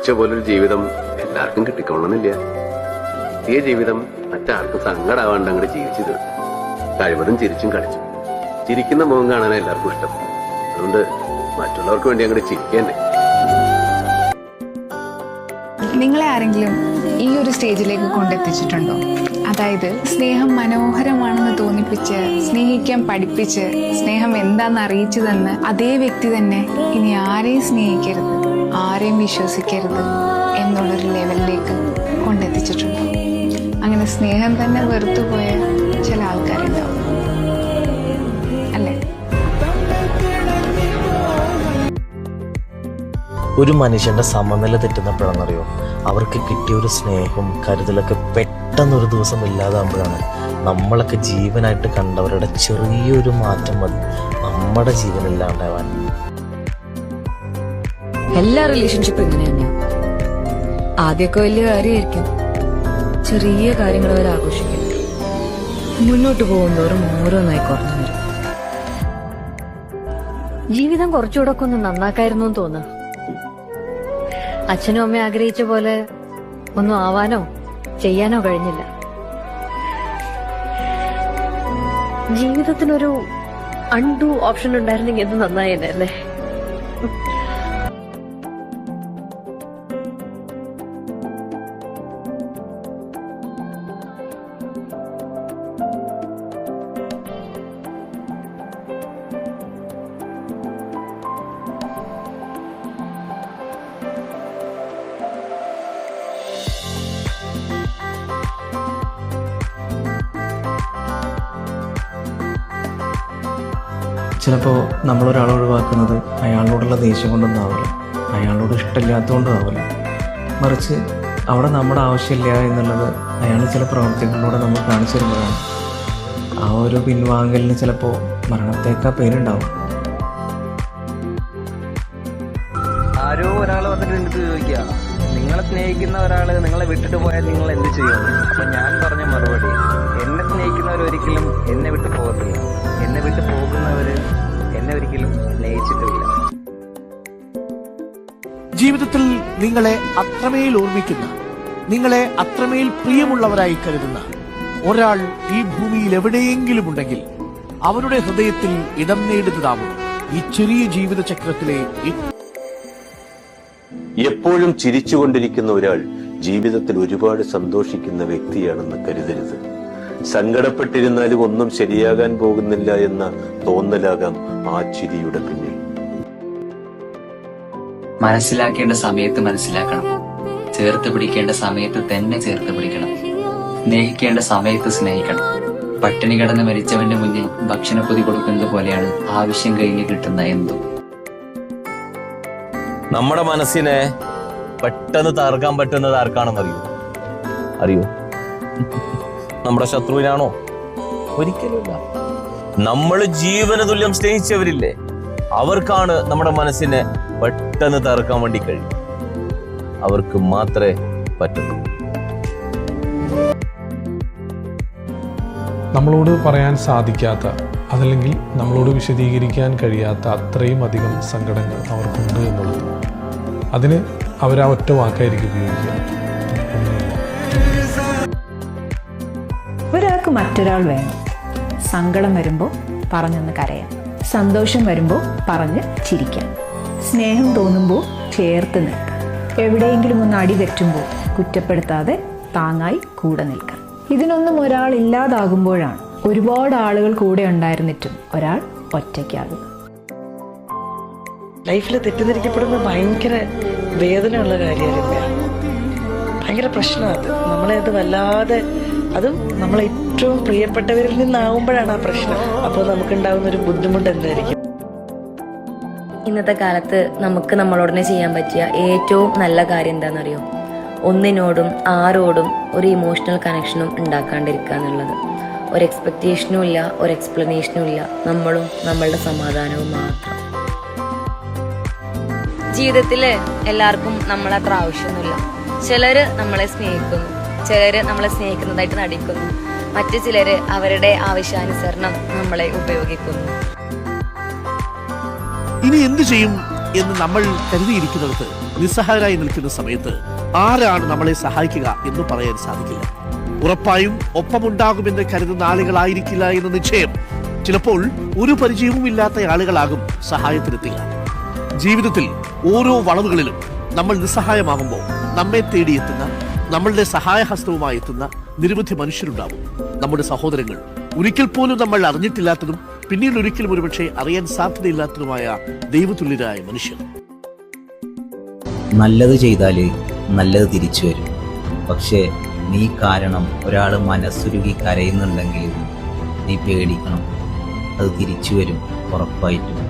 ഉദ്ദേശിച്ച പോലൊരു ജീവിതം എല്ലാവർക്കും കിട്ടിക്കൊള്ളണമെന്നില്ല. ഈ ജീവിതം മറ്റാർക്കും സങ്കടാവാണ്ട് അങ്ങോട്ട് ജീവിച്ചു തീർക്കും. കഴിവതും ചിരിച്ചും കളിച്ചും. ചിരിക്കുന്ന മുഖം കാണാൻ എല്ലാവർക്കും ഇഷ്ടം. അതുകൊണ്ട് മറ്റുള്ളവർക്ക് വേണ്ടി അങ്ങോട്ട് ചിരിക്കണ്ടേ. നിങ്ങളെ ആരെങ്കിലും ഈ ഒരു സ്റ്റേജിലേക്ക് കൊണ്ടെത്തിച്ചിട്ടുണ്ടോ? അതായത് സ്നേഹം മനോഹരമാണെന്ന് തോന്നിപ്പിച്ച്, സ്നേഹിക്കാൻ പഠിപ്പിച്ച്, സ്നേഹം എന്താണെന്ന് അറിയിച്ചു തന്ന് അതേ വ്യക്തി തന്നെ ഇനി ആരെയും സ്നേഹിക്കരുത്, ആരെയും വിശ്വസിക്കരുത് എന്നുള്ളൊരു ലെവലിലേക്ക് കൊണ്ടെത്തിച്ചിട്ടുണ്ടോ? അങ്ങനെ സ്നേഹം തന്നെ വെറുത്തുപോയ ചില ആൾക്കാരുണ്ടാവും അല്ലേ? ഒരു മനുഷ്യൻ്റെ സമനില തെറ്റുന്നപ്പോഴാണെന്നറിയോ അവർക്ക് കിട്ടിയ ഒരു സ്നേഹവും കരുതലൊക്കെ പെട്ടെന്നൊരു ദിവസം ഇല്ലാതാകുമ്പോഴാണ്. നമ്മളൊക്കെ ജീവനായിട്ട് കണ്ടവരുടെ ചെറിയൊരു മാറ്റം മതി നമ്മുടെ ജീവനില്ലാണ്ടാവാൻ. എല്ലാ റിലേഷൻഷിപ്പും ഇങ്ങനെ തന്നെയാണ്. ആദ്യമൊക്കെ വലിയ കാര്യമായിരിക്കും, ചെറിയ കാര്യങ്ങൾ അവർ ആഘോഷിക്കും. മുന്നോട്ട് പോകുന്നവരും ഓരോന്നായി കുറഞ്ഞു വരും. ജീവിതം കുറച്ചുകൂടെ ഒക്കെ ഒന്ന് നന്നാക്കായിരുന്നു എന്ന് തോന്നുന്നു. അച്ഛനും അമ്മയും ആഗ്രഹിച്ച പോലെ ഒന്നും ആവാനോ ചെയ്യാനോ കഴിഞ്ഞില്ല. ജീവിതത്തിനൊരു അൺഡു ഓപ്ഷൻ ഉണ്ടായിരുന്നെങ്കിൽ എന്ത് നന്നായേനെ അല്ലേ? ചിലപ്പോൾ നമ്മളൊരാളെ ഒഴിവാക്കുന്നത് അയാളോടുള്ള ദേഷ്യം കൊണ്ടൊന്നും ആവില്ല, അയാളോട് ഇഷ്ടമില്ലാത്തതുകൊണ്ടും ആവില്ല. മറിച്ച് അവിടെ നമ്മുടെ ആവശ്യമില്ല എന്നുള്ളത് അയാൾ ചില പ്രവർത്തികളിലൂടെ നമ്മൾ കാണിച്ചു തരുമ്പോഴാണ്. ആ ഒരു പിൻവാങ്ങലിന് ചിലപ്പോൾ മരണത്തേക്കാൾ പേരുണ്ടാവും. ആരോ ഒരാൾ വന്നിട്ട് എനിക്ക് ചോദിക്കുക, നിങ്ങളെ സ്നേഹിക്കുന്ന ഒരാൾ നിങ്ങളെ വിട്ടിട്ട് പോയാൽ നിങ്ങൾ എന്ത് ചെയ്യും? അപ്പൊ ഞാൻ പറഞ്ഞ മറുപടി, എന്നെ സ്നേഹിക്കുന്നവർ ഒരിക്കലും എന്നെ വിട്ടു പോകത്തില്ല. എന്നെ വിട്ടു പോകുന്നവര് എന്നെ ഒരിക്കലും സ്നേഹിച്ചിട്ടില്ല. ജീവിതത്തിൽ നിങ്ങളെ അത്രമേൽ ഓർമ്മിക്കുന്ന, നിങ്ങളെ അത്രമേൽ പ്രിയമുള്ളവരായി കരുതുന്ന ഒരാൾ ഈ ഭൂമിയിൽ എവിടെയെങ്കിലും ഉണ്ടെങ്കിൽ അവരുടെ ഹൃദയത്തിൽ ഇടം നേടുന്നതാവും ഈ ചെറിയ ജീവിത ചക്രത്തിലെ എപ്പോഴും ചിരിച്ചുകൊണ്ടിരിക്കുന്ന ഒരാൾ ജീവിതത്തിൽ ഒരുപാട് സന്തോഷിക്കുന്ന വ്യക്തിയാണെന്ന് കരുതരുത്. സങ്കടപ്പെട്ടിരുന്നാലും ഒന്നും ശരിയാകാൻ പോകുന്നില്ല എന്ന തോന്നലാകാം ആ ചിരിയുടെ പിന്നിൽ. മനസ്സിലാക്കേണ്ട സമയത്ത് മനസ്സിലാക്കണം, ചേർത്ത് പിടിക്കേണ്ട സമയത്ത് തന്നെ ചേർത്ത് പിടിക്കണം, സ്നേഹിക്കേണ്ട സമയത്ത് സ്നേഹിക്കണം. പട്ടിണി കിടന്ന് മരിച്ചവന്റെ മുന്നിൽ ഭക്ഷണപ്പൊതി കൊടുക്കുന്നത് പോലെയാണ് ആവശ്യം കഴിഞ്ഞ് കിട്ടുന്ന എന്തും. നമ്മുടെ മനസ്സിനെ പെട്ടെന്ന് തകർക്കാൻ പറ്റുന്നത് ആർക്കാണെന്ന് അറിയോ? നമ്മുടെ ശത്രുവിനാണോ? ഒരിക്കലുമില്ല. നമ്മൾ ജീവന തുല്യം സ്നേഹിച്ചവരില്ലേ, അവർക്കാണ് നമ്മുടെ മനസ്സിനെ പെട്ടെന്ന് തകർക്കാൻ വേണ്ടി കഴിയും. അവർക്ക് മാത്രമേ പറ്റുള്ളൂ. നമ്മളോട് പറയാൻ സാധിക്കാത്ത, അതല്ലെങ്കിൽ നമ്മളോട് വിശദീകരിക്കാൻ കഴിയാത്ത അത്രയും അധികം സങ്കടങ്ങൾ അവർക്കുണ്ട് എന്നുള്ളത്, അതിന് അവരാ ഒറ്റ വാക്കായിരിക്കും ഉപയോഗിക്കുക. ഒരാൾക്ക് മറ്റൊരാൾ വേണം. സങ്കടം വരുമ്പോൾ പറഞ്ഞൊന്ന് കരയാം, സന്തോഷം വരുമ്പോൾ പറഞ്ഞ് ചിരിക്കാം, സ്നേഹം തോന്നുമ്പോൾ ചേർത്ത് നിൽക്കാം, എവിടെയെങ്കിലും ഒന്ന് അടി തെറ്റുമ്പോൾ കുറ്റപ്പെടുത്താതെ താങ്ങായി കൂടെ നിൽക്കാം. ഇതിനൊന്നും ഒരാൾ ഇല്ലാതാകുമ്പോഴാണ് ഒരുപാട് ആളുകൾ കൂടെ ഉണ്ടായിരുന്നിട്ടും ഒരാൾ ഒറ്റയ്ക്കാകും. ലൈഫിൽ തെറ്റിദ്ധരിക്കപ്പെടുന്നത് ഭയങ്കര വേദനയുള്ള കാര്യമല്ല, ഭയങ്കര പ്രശ്നമാണ്. നമ്മളെ അത് വല്ലാതെ, അതും നമ്മളെ ഏറ്റവും പ്രിയപ്പെട്ടവരിൽ നിന്നാകുമ്പോഴാണ് ആ പ്രശ്നം. അപ്പോൾ നമുക്കുണ്ടാകുന്ന ഒരു ബുദ്ധിമുട്ട് എന്തായിരിക്കും? ഇന്നത്തെ കാലത്ത് നമുക്ക് നമ്മളോടനെ ചെയ്യാൻ പറ്റിയ ഏറ്റവും നല്ല കാര്യം എന്താണെന്നറിയോ? ഒന്നിനോടും ആരോടും ഒരു ഇമോഷണൽ കണക്ഷനും ഉണ്ടാക്കാണ്ടിരിക്കുക എന്നുള്ളത്. ഒരു എക്സ്പെക്റ്റേഷനും ഇല്ല, ഒരു എക്സ്പ്ലനേഷനും ഇല്ല, നമ്മളും നമ്മളുടെ സമാധാനവും മാത്രം. ജീവിതത്തിൽ എല്ലാവർക്കും നമ്മളത്ര ആവശ്യമൊന്നുമില്ല. ചിലര് നമ്മളെ സ്നേഹിക്കുന്നു, ചിലര് നമ്മളെ സ്നേഹിക്കുന്നതായിട്ട് നടിക്കുന്നു, മറ്റു ചിലര് അവരുടെ ആവശ്യാനുസരണം നമ്മളെ ഉപയോഗിക്കുന്നു. ഇനി എന്തു ചെയ്യും എന്ന് നമ്മൾ കരുതിയിരിക്കുന്നിടത്ത് നിസ്സഹായരായി നിൽക്കുന്ന സമയത്ത് ആരാണ് നമ്മളെ സഹായിക്കുക എന്ന് പറയാൻ സാധിക്കില്ല. ഉറപ്പായും ഒപ്പമുണ്ടാകുമെന്ന് കരുതുന്ന ആളുകളായിരിക്കില്ല എന്ന് നിശ്ചയം. ചിലപ്പോൾ ഒരു പരിചയവും ഇല്ലാത്ത ആളുകളാകും സഹായത്തിനെത്തുക. ജീവിതത്തിൽ ഓരോ വളവുകളിലും നമ്മൾ നിസ്സഹായമാകുമ്പോൾ നമ്മെ തേടിയെത്തുന്ന, നമ്മളുടെ സഹായഹസ്തവുമായി എത്തുന്ന നിരവധി മനുഷ്യരുണ്ടാവും. നമ്മുടെ സഹോദരങ്ങൾ, ഒരിക്കൽ പോലും നമ്മൾ അറിഞ്ഞിട്ടില്ലാത്തതും പിന്നീട് ഒരിക്കലും ഒരുപക്ഷെ അറിയാൻ സാധ്യതയില്ലാത്തതുമായ ദൈവതുല്യരായ മനുഷ്യർ. നല്ലത് ചെയ്താൽ നല്ലത് തിരിച്ചു വരും. പക്ഷേ നീ കാരണം ഒരാൾ മനസ്സുരുകി കരയുന്നുണ്ടെങ്കിൽ നീ പേടിക്കണം, അത് തിരിച്ചു വരും ഉറപ്പായിട്ടും.